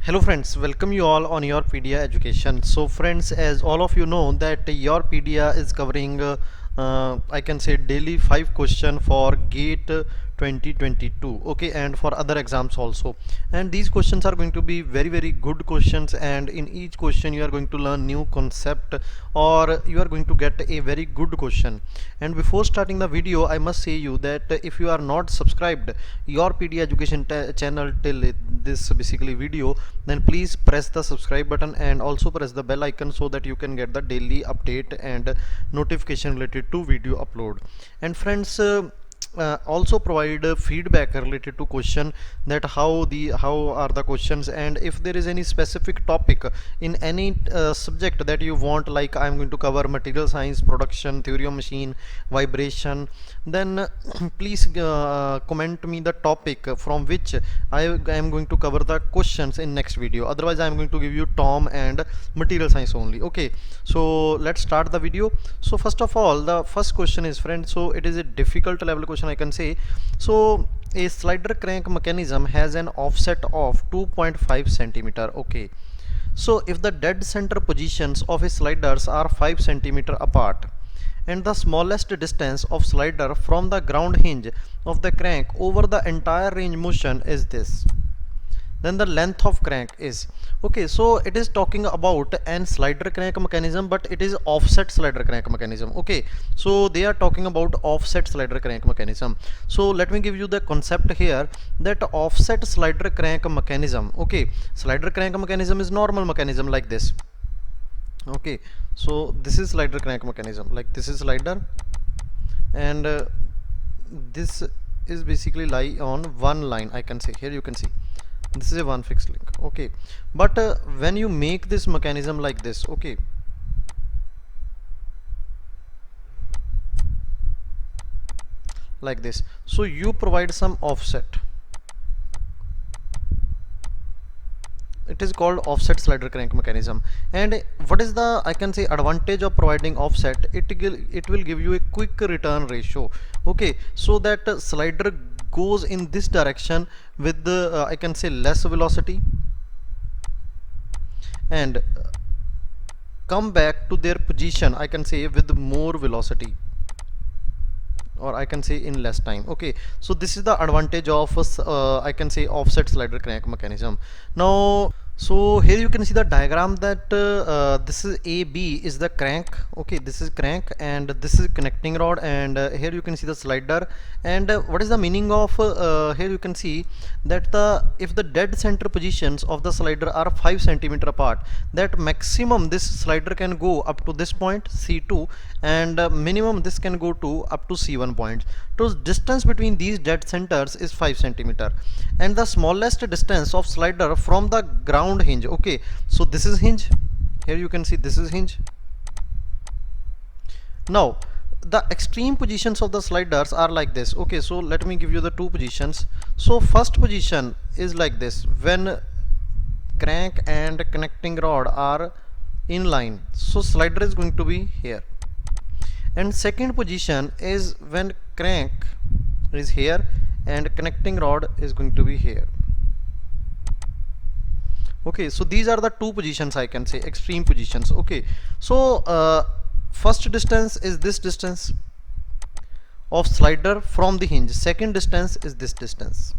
Hello friends, welcome you all on your Pedia education. So friends, as all of you know that your Pedia is covering I can say daily 5 question for GATE 2022, okay, and for other exams also. And these questions are going to be very good questions, and in each question you are going to learn new concept, or you are going to get a very good question. And before starting the video, I must say you that if you are not subscribed your PD education channel till this basically video, then please press the subscribe button and also press the bell icon so that you can get the daily update and notification related to video upload. And friends, also provide feedback related to question, that how are the questions, and if there is any specific topic in any subject that you want, like I am going to cover material science, production, theory of machine, vibration, then please comment me the topic from which I am going to cover the questions in next video. Otherwise I am going to give you Tom and material science only. Okay, so let's start the video. So first of all, the first question is, friend, so it is a difficult level question, I can say. So a slider crank mechanism has an offset of 2.5 centimeter. Okay, so if the dead center positions of a sliders are 5 centimeter apart, and the smallest distance of slider from the ground hinge of the crank over the entire range motion is this, then the length of crank is, okay, so it is talking about an slider crank mechanism, but it is offset slider crank mechanism. Okay, so they are talking about offset slider crank mechanism. So let me give you the concept here, that offset slider crank mechanism, okay, slider crank mechanism is normal mechanism like this. Okay, so this is slider crank mechanism, like this is slider, and this is basically lie on one line, I can say. Here you can see this is a one fixed link. Okay, but when you make this mechanism like this, okay, like this, so you provide some offset, it is called offset slider crank mechanism. And what is the, I can say, advantage of providing offset? It will give you a quick return ratio. Okay, so that slider goes in this direction with the I can say less velocity, and come back to their position, I can say, with more velocity, or I can say in less time. Okay, so this is the advantage of I can say offset slider crank mechanism. Now, so here you can see the diagram that this is AB is the crank. Okay, this is crank and this is connecting rod, and here you can see the slider. And what is the meaning of here you can see that the if the dead center positions of the slider are 5 centimeter apart, that maximum this slider can go up to this point C2, and minimum this can go to up to C1 point. So distance between these dead centers is 5 centimeter, and the smallest distance of slider from the ground hinge. Okay, so this is hinge, here you can see this is hinge. Now the extreme positions of the sliders are like this. Okay, so let me give you the two positions. So first position is like this, when crank and connecting rod are in line, so slider is going to be here. And second position is when crank is here and connecting rod is going to be here. Okay, so these are the two positions, I can say, extreme positions. Okay, so first distance is this distance of slider from the hinge, second distance is this distance.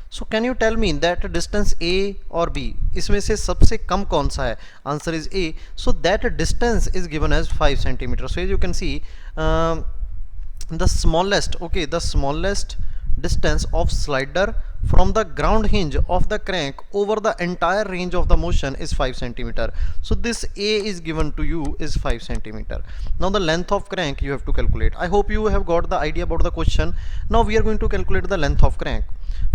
So can you tell me that distance A or B, इसमें से सबसे कम कौन सा है? Answer is A. So that distance is given as 5 centimeters. So as you can see, the smallest, okay, the smallest distance of slider from the ground hinge of the crank over the entire range of the motion is 5 centimeter. So this A is given to you is 5 centimeter. Now the length of crank you have to calculate. I hope you have got the idea about the question. Now we are going to calculate the length of crank.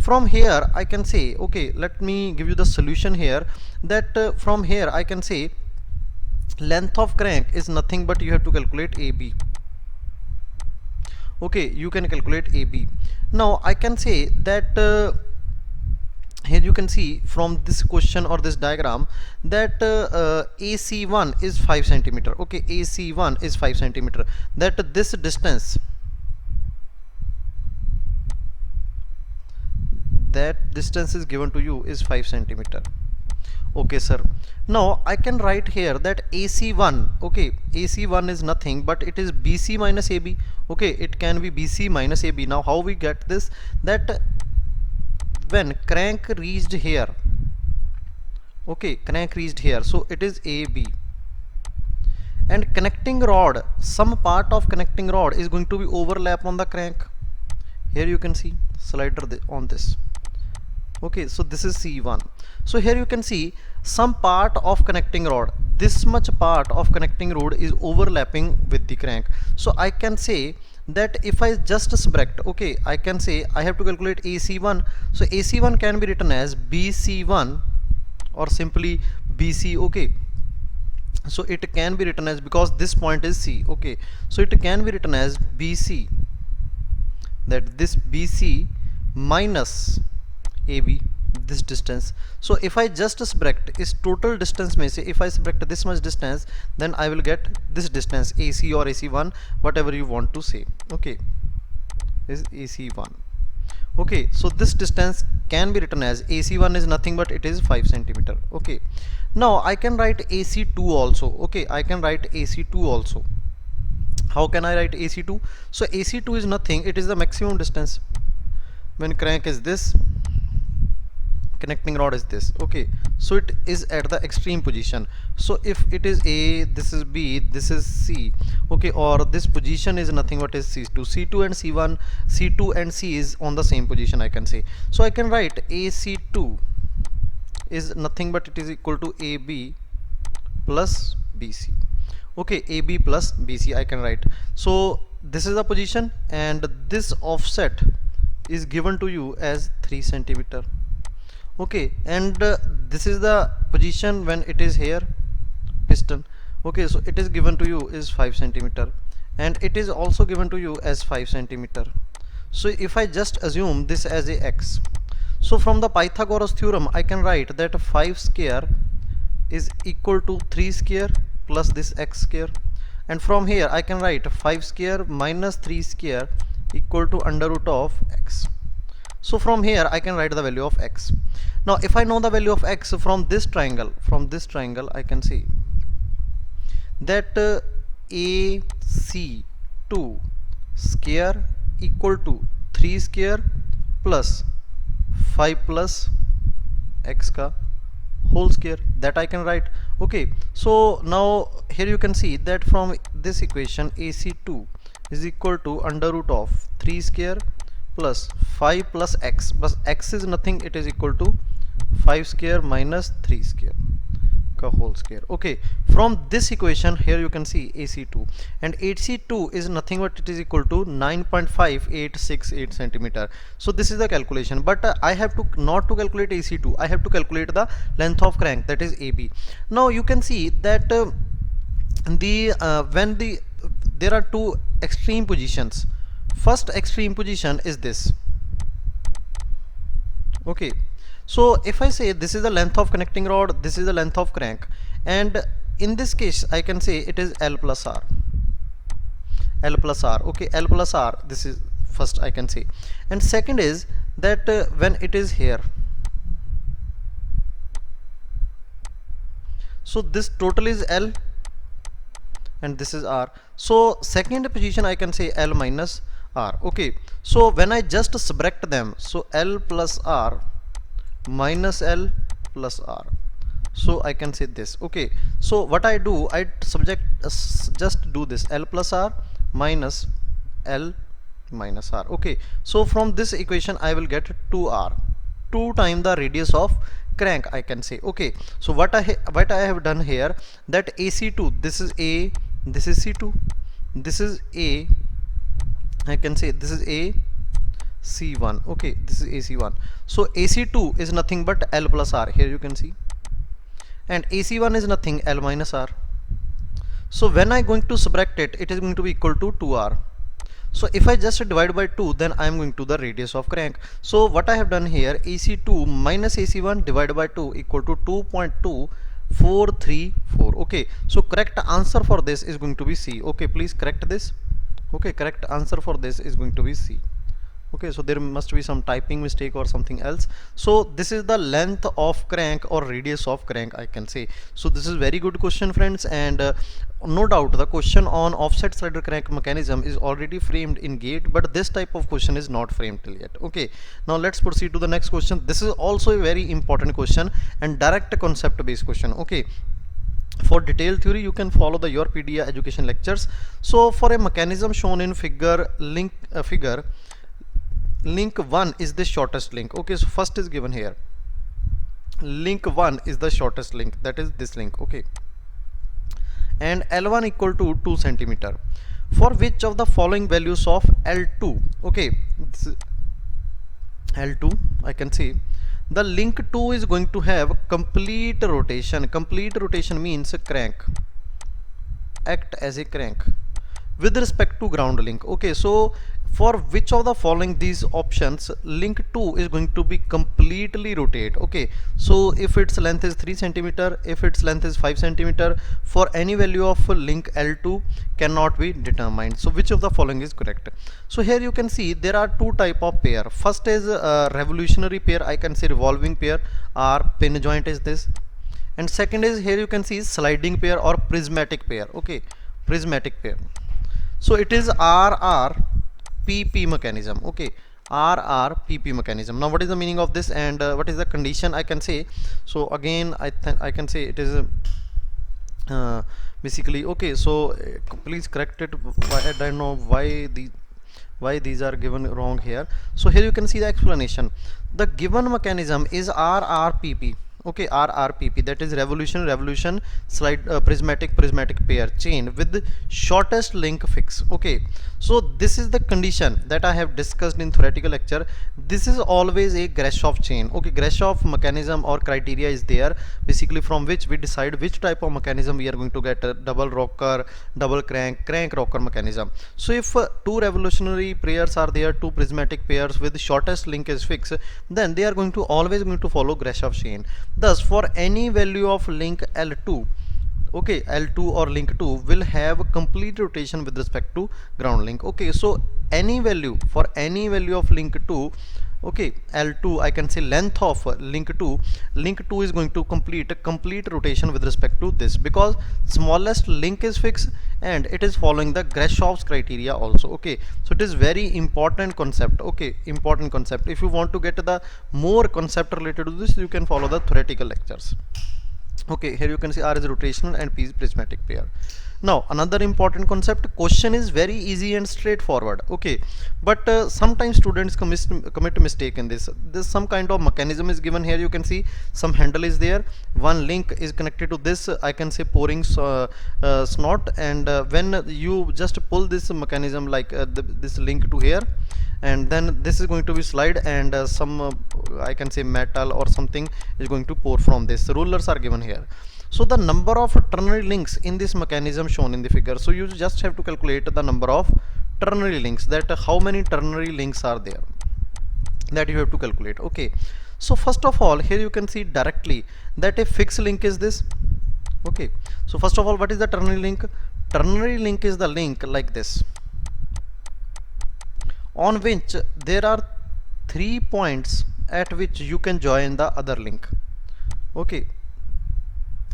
From here I can say, okay, let me give you the solution here, that from here I can say length of crank is nothing but you have to calculate AB. Okay, you can calculate AB. Now I can say that here you can see from this question or this diagram that AC1 is 5 centimeter. Okay, AC1 is 5 centimeter, that this distance, that distance is given to you is 5 centimeter. Okay, sir. Now I can write here that AC1, okay, AC1 is nothing but it is BC minus AB. Okay, it can be BC minus AB. Now how we get this? That when crank reached here, okay, crank reached here, so it is AB. And connecting rod, some part of connecting rod is going to be overlap on the crank. Here you can see slider on this. Okay, so this is C1. So here you can see some part of connecting rod, this much part of connecting rod is overlapping with the crank. So I can say that if I just subtract, okay, I can say I have to calculate AC1. So AC1 can be written as BC1 or simply BC. Okay, so it can be written as, because this point is C, okay, so it can be written as BC, that this BC minus AB, this distance. So if I just subtract is total distance में से, if I subtract this much distance, then I will get this distance, AC or AC1, whatever you want to say. Okay, is AC1. Okay, so this distance can be written as AC1 is nothing but it is 5 centimeter. Okay, now I can write AC2 also. Okay, I can write AC2 also. How can I write AC2? So AC2 is nothing, it is the maximum distance. When crank is this, connecting rod is this. Okay, so it is at the extreme position. So if it is A, this is B, this is C, okay, or this position is nothing but is C2. C2 and C1, C2 and C is on the same position, I can say. So I can write AC2 is nothing but it is equal to AB plus BC. Okay, AB plus BC I can write. So this is the position and this offset is given to you as 3 centimeter. Okay, and this is the position when it is here, piston. Okay, so it is given to you is 5 centimeter and it is also given to you as 5 centimeter. So if I just assume this as a x, so from the Pythagoras theorem I can write that 5 square is equal to 3 square plus this x square, and from here I can write 5 square minus 3 square equal to under root of x. So from here I can write the value of x. Now if I know the value of x from this triangle, I can see that AC2 square equal to 3 square plus 5 plus x ka whole square, that I can write. Okay, so now here you can see that from this equation AC2 is equal to under root of 3 square plus 5 plus x, plus x is nothing, it is equal to 5 square minus 3 square ka whole square. Okay, from this equation here you can see AC2, and AC2 is nothing but it is equal to 9.5868 centimeter. So this is the calculation, but I have to not to calculate AC2, I have to calculate the length of crank, that is AB. Now you can see that there are two extreme positions. First extreme position is this. Okay, so if I say this is the length of connecting rod, this is the length of crank, and in this case I can say it is L plus R. L plus R. Okay, L plus R, this is first I can say, and second is that when it is here, so this total is L and this is R. So second position I can say L minus R. Okay, so when I just subtract them, so L plus R minus L plus R, so I can say this. Okay, so what I do, I just do this L plus R minus L minus R. Okay, so from this equation I will get 2R, 2 times the radius of crank I can say. Okay, so what I have done here, that AC2, this is A, this is C2, this is A, I can say this is A C1. Okay, this is AC1. So AC2 is nothing but L plus R, here you can see, and AC1 is nothing, L minus R. So when I going to subtract it, it is going to be equal to 2R. So if I just divide by 2, then I am going to the radius of crank. So what I have done here, AC2 minus AC1 divided by 2 equal to 2.2434. Okay, so correct answer for this is going to be C. Okay, please correct this. Okay, correct answer for this is going to be C. Okay, so there must be some typing mistake or something else. So this is the length of crank or radius of crank, I can say. So this is very good question, friends, and no doubt the question on offset slider crank mechanism is already framed in GATE, but this type of question is not framed till yet. Okay, now let's proceed to the next question. This is also a very important question and direct concept based question. Okay, for detailed theory you can follow the your PDA education lectures. So for a mechanism shown in figure link 1 is the shortest link. Okay, so first is given here, link 1 is the shortest link, that is this link. Okay, and L1 equal to 2 centimeter. For which of the following values of L2, okay, L2 I can see the link 2 is going to have complete rotation. Complete rotation means crank act as a crank with respect to ground link. Okay, so for which of the following these options link 2 is going to be completely rotate. Okay, so if its length is 3 centimeter, if its length is 5 centimeter, for any value of link L2 cannot be determined. So which of the following is correct? So here you can see there are two type of pair. First is revolutionary pair, I can say revolving pair, or pin joint is this, and second is here you can see sliding pair or prismatic pair. Okay, prismatic pair. So it is RRPP mechanism. Okay, RRPP mechanism. Now what is the meaning of this, and what is the condition, I can say? So again I can say it is basically, okay, so please correct it. I don't know why these are given wrong here. So here you can see the explanation. The given mechanism is RRPP. Okay, RRPP, that is revolution slide prismatic pair chain with shortest link fix. Okay, so this is the condition that I have discussed in theoretical lecture. This is always a Grashof chain. Okay, Grashof mechanism or criteria is there, basically from which we decide which type of mechanism we are going to get, a double rocker, double crank rocker mechanism. So if two revolutionary pairs are there, two prismatic pairs with shortest link is fixed, then they are always going to follow Grashof chain. Thus for any value of link L2, okay, L2 or link 2 will have complete rotation with respect to ground link. Okay, so any value for any value of link 2, okay, L2, I can say length of link 2 is going to complete rotation with respect to this, because smallest link is fixed and it is following the Grashof's criteria also. Okay, so it is very important concept. Okay, important concept. If you want to get the more concept related to this, you can follow the theoretical lectures. Okay, here you can see R is rotational and P is prismatic pair. Now another important concept, question is very easy and straightforward. Okay, but sometimes students commit mistake in this. This some kind of mechanism is given here. You can see some handle is there, one link is connected to this, I can say pouring snot, and when you just pull this mechanism like this link to here, and then this is going to be slide, and some I can say metal or something is going to pour from this. Rulers are given here. So the number of ternary links in this mechanism shown in the figure. So you just have to calculate the number of ternary links, that how many ternary links are there, that you have to calculate. Okay, so first of all here you can see directly that a fixed link is this. Okay, so first of all, what is the ternary link? Ternary link is the link like this, on which there are 3 points at which you can join the other link. Okay,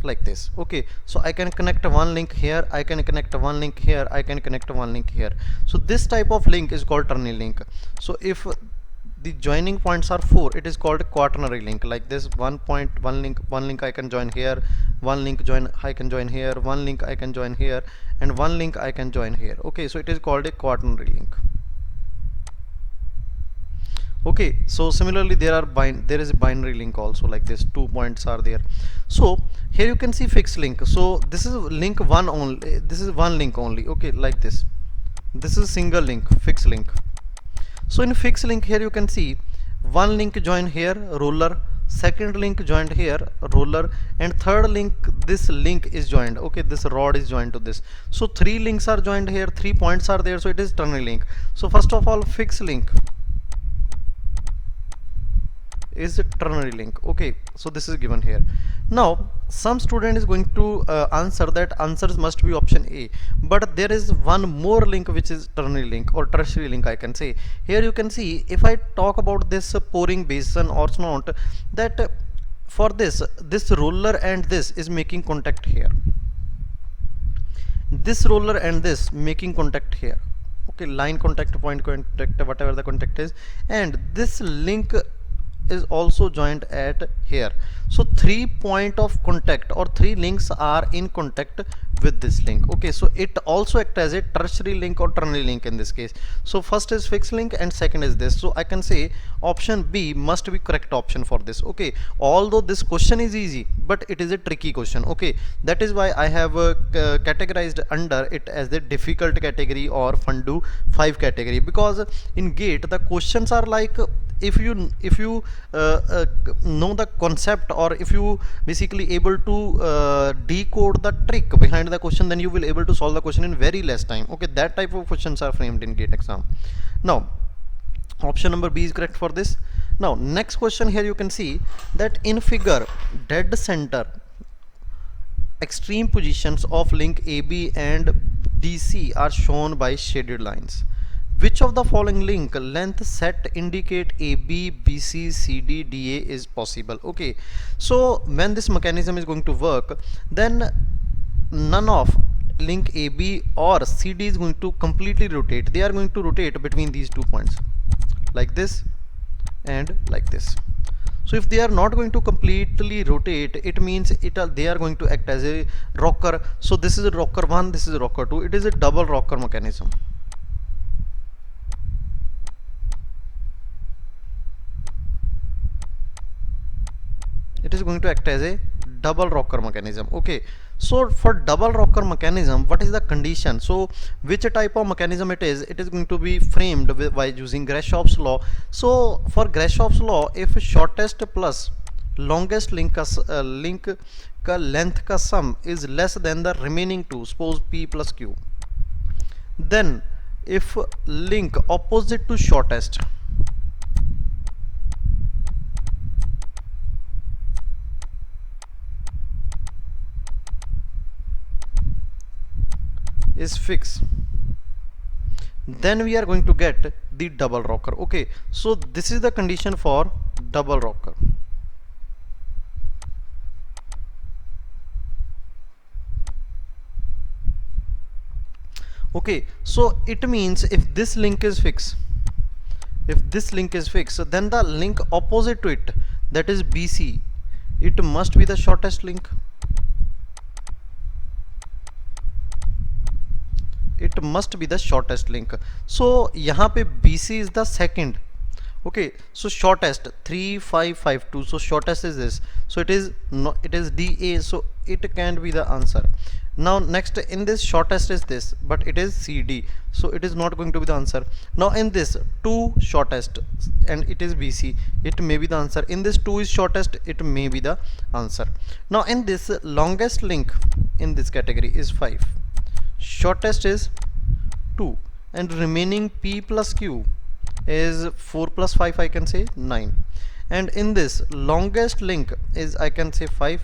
like this. Okay, so I can connect one link here, I can connect one link here, I can connect one link here. So this type of link is called ternary link. So if the joining points are 4, it is called quaternary link. Like this, one link I can join here, one link I can join here, one link I can join here, and one link I can join here. Okay, so it is called a quaternary link. Okay, so similarly there is a binary link also, like this, 2 points are there. So here you can see fixed link. So this is link 1 only, this is one link only. Okay, like this is single link, fixed link. So in fixed link here you can see one link joined here, roller, second link joined here, roller, and third link, this link is joined. Okay, this rod is joined to this. So 3 links are joined here, 3 points are there, so it is ternary link. So first of all, fixed link is ternary link. Okay, so this is given here. Now some student is going to answer that answers must be option A, but there is one more link which is ternary link or tertiary link, I can say. Here you can see, if I talk about this pouring basin or not, that for this roller and this is making contact here, this roller and this making contact here. Okay, line contact, point contact, whatever the contact is, and this link is also joined at here. So 3 point of contact or 3 links are in contact with this link. Okay, so it also acts as a tertiary link or ternary link in this case. So first is fixed link and second is this. So I can say option B must be correct option for this. Okay, although this question is easy, but it is a tricky question. Okay, that is why I have categorized under it as the difficult category or Fundu 5 category, because in GATE the questions are like, if you know the concept, or if you basically able to decode the trick behind the question, then you will able to solve the question in very less time. Okay, that type of questions are framed in GATE exam. Now option number B is correct for this. Now next question, here you can see that in figure, dead center extreme positions of link AB and DC are shown by shaded lines. Which of the following link length set indicate AB, BC, CD, DA is possible? Okay, so when this mechanism is going to work, then none of link AB or CD is going to completely rotate. They are going to rotate between these 2 points, like this and like this. So if they are not going to completely rotate, it means they are going to act as a rocker. So this is a rocker 1, this is a rocker 2. It is a double rocker mechanism. It is going to act as a double rocker mechanism. Okay, so for double rocker mechanism, what is the condition? So which type of mechanism it is going to be framed by using Greshoff's law. So for Greshoff's law, if shortest plus longest link का length का sum is less than the remaining two, suppose P plus Q, then if link opposite to shortest is fixed, then we are going to get the double rocker. Okay, so this is the condition for double rocker. Okay, so it means if this link is fixed, then the link opposite to it, that is BC, it must be the shortest link. It must be the shortest link. So यहाँ पे BC is the second. Okay, so shortest 3552. So shortest is this. So it is DA. So it can't be the answer. Now next in this shortest is this, but it is CD. So it is not going to be the answer. Now in this 2 shortest and it is BC, it may be the answer. In this 2 is shortest, it may be the answer. Now in this longest link in this category is 5. Shortest is 2 and remaining P plus Q is 4 plus 5, I can say 9. And in this longest link is, I can say 5,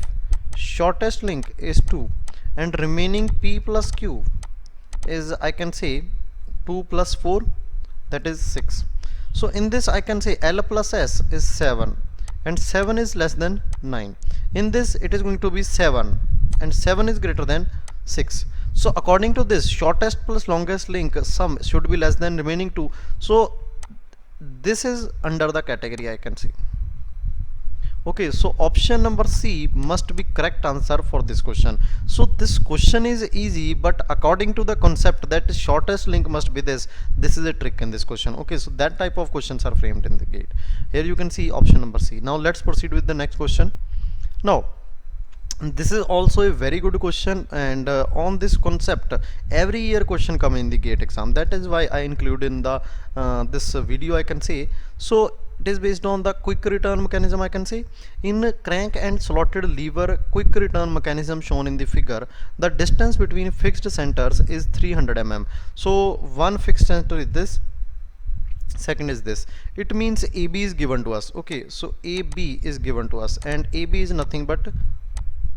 shortest link is 2 and remaining P plus Q is, I can say 2 plus 4, that is 6. So in this I can say L plus S is 7 and 7 is less than 9. In this it is going to be 7 and 7 is greater than 6. So according to this, shortest plus longest link sum should be less than remaining 2. So this is under the category, I can see. Okay, so option number C must be correct answer for this question. So this question is easy, but according to the concept that shortest link must be this is a trick in this question. Okay, so that type of questions are framed in the GATE. Here you can see option number C. Now let's proceed with the next question. Now this is also a very good question, and on this concept every year question come in the GATE exam. That is why I include in the this video, I can say. So it is based on the quick return mechanism, I can say. In crank and slotted lever quick return mechanism shown in the figure, the distance between fixed centers is 300 mm. So one fixed center is this second is this. It means AB is given to us. Okay, so AB is given to us, and AB is nothing but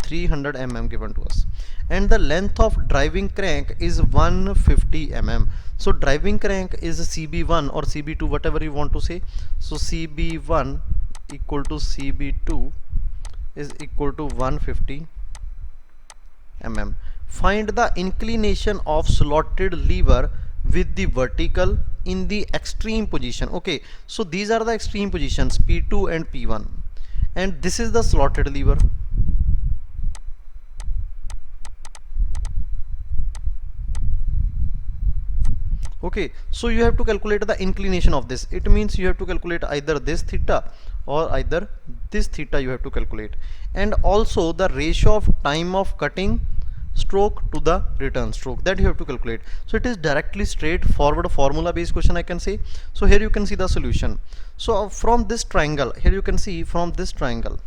300 mm given to us, and the length of driving crank is 150 mm. So driving crank is CB1 or CB2, whatever you want to say. So CB1 equal to CB2 is equal to 150 mm. Find the inclination of slotted lever with the vertical in the extreme position. Okay, so these are the extreme positions P2 and P1, and this is the slotted lever. Okay, so you have to calculate the inclination of this. It means you have to calculate either this theta or either this theta you have to calculate, and also the ratio of time of cutting stroke to the return stroke, that you have to calculate. So it is directly straightforward formula based question, I can say. So here you can see the solution. So from this triangle, here you can see from this triangle,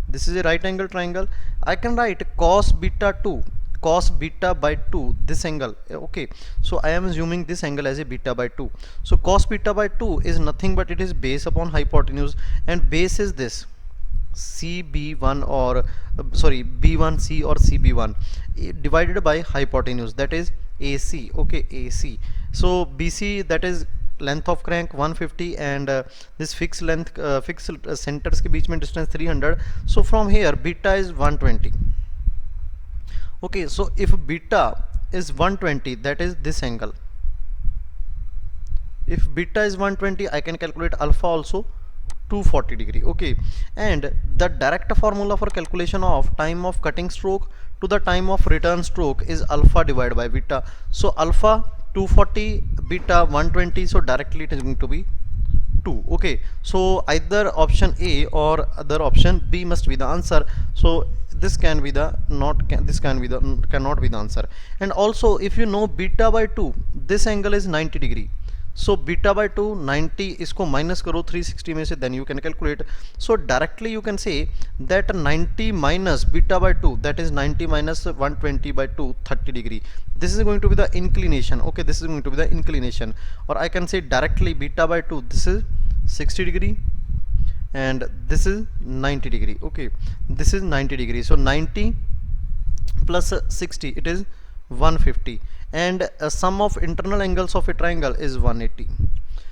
this is a right angle triangle. I can write cos beta 2, cos beta by 2, this angle. Okay, so I am assuming this angle as a beta by 2. So cos beta by 2 is nothing but it is base upon hypotenuse, and base is this CB1 or sorry B1C or CB1 divided by hypotenuse, that is AC. Okay, AC. So BC, that is length of crank 150, and this fixed length fixed centers के बीच में distance 300. So from here beta is 120. Okay, so if beta is 120, that is this angle. If beta is 120, I can calculate alpha also 240 degree. Okay, and the direct formula for calculation of time of cutting stroke to the time of return stroke is alpha divided by beta. So alpha 240, beta 120, so directly it is going to be 2. Okay, so either option A or other option B must be the answer. So this can be the this can be the cannot be the answer. And also if you know beta by 2, this angle is 90 degree. So beta by 2 90, इसको minus करो 360 में से, then you can calculate. So directly you can say that 90 minus beta by 2, that is 90 minus 120 by 2, 30 degree. This is going to be the inclination. Okay, this is going to be the inclination, or I can say directly beta by 2, this is 60 degree and this is 90 degree. Okay, this is 90 degree. So 90 plus 60, it is 150, and sum of internal angles of a triangle is 180.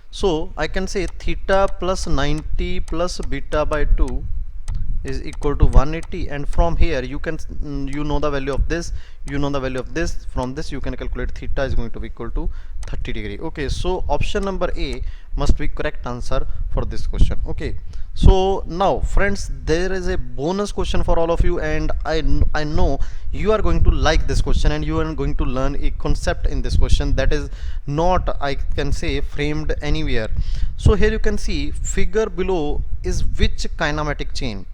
So I can say theta plus 90 plus beta by 2 is equal to 180, and from here you can you know the value of this, you know the value of this. From this you can calculate theta is going to be equal to 30 degree. Okay, so option number A must be correct answer for this question. Okay, so now friends, there is a bonus question for all of you, and I know you are going to like this question, and you are going to learn a concept in this question that is not, I can say, framed anywhere. So here you can see figure below is which kinematic chain?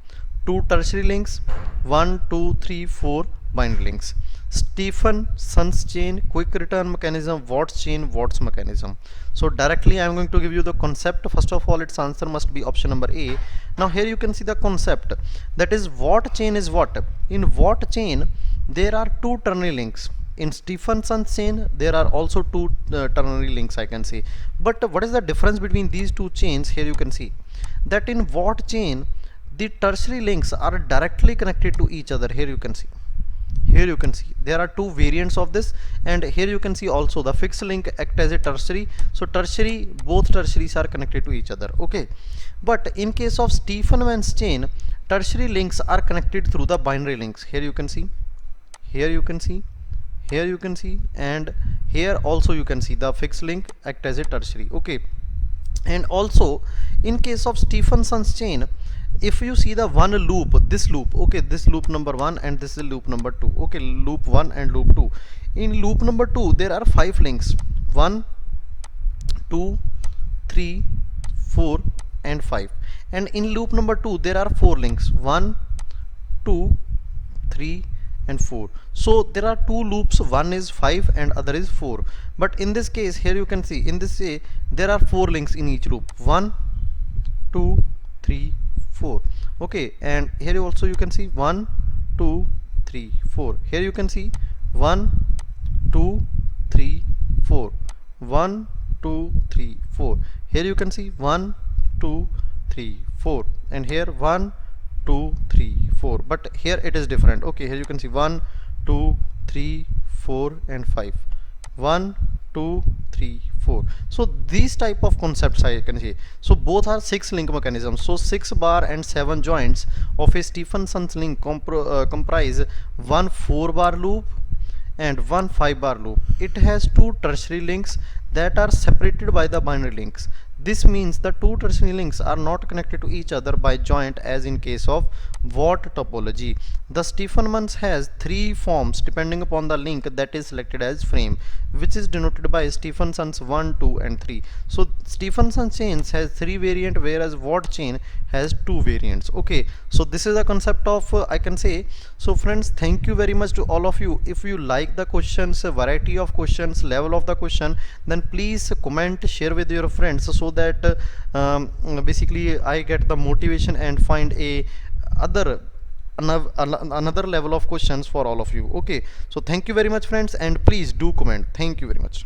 2 tertiary links, 1 2 3 4 binary links. Stephenson's chain, quick return mechanism, Watt's chain, Watt's mechanism. So directly I am going to give you the concept. First of all, its answer must be option number A. Now here you can see the concept, that is Watt chain is what? In Watt chain there are 2 ternary links. In Stephenson's chain there are also 2 ternary links, I can say. But what is the difference between these 2 chains? Here you can see that in Watt chain the tertiary links are directly connected to each other. Here you can see, here you can see there are 2 variants of this, and here you can see also the fixed link act as a tertiary. So tertiary, both tertiaries are connected to each other. Okay, but in case of Stephenson's chain, tertiary links are connected through the binary links. Here you can see, here you can see, here you can see, and here also you can see the fixed link act as a tertiary. Okay, and also in case of Stephenson's chain, if you see the one loop, this loop, okay, this loop number 1 and this is loop number 2. Okay, loop 1 and loop 2. In loop number 2 there are 5 links, 1 2 3 4 and 5, and in loop number 2 there are 4 links, 1 2 3 and 4. So there are 2 loops, one is 5 and other is 4. But in this case, here you can see in this way there are 4 links in each loop, 1 2 3 4. Okay, and here also you can see 1 2 3 4. Here you can see 1 2 3 4. 1 2 3 4. Here you can see 1 2 3 4, and here 1 2 3 4, but here it is different. Okay, here you can see 1 2 3 4 and 5, 1 2 3 4. So these type of concepts I can see. So both are 6 link mechanisms. So 6 bar and 7 joints of a Stephenson's link comprise one 4 bar loop and one 5 bar loop. It has two tertiary links that are separated by the binary links. This means the two tertiary links are not connected to each other by joint as in case of Watt topology. The Stephenson's has three forms depending upon the link that is selected as frame, which is denoted by Stephenson's 1, 2 and 3. So Stephenson chains has three variant, whereas Watt chain has two variants. Okay, so this is the concept of I can say. So friends, thank you very much to all of you. If you like the questions, variety of questions, level of the question, then please comment, share with your friends, so that basically I get the motivation and find a other another level of questions for all of you. Okay, so thank you very much friends, and please do comment. Thank you very much.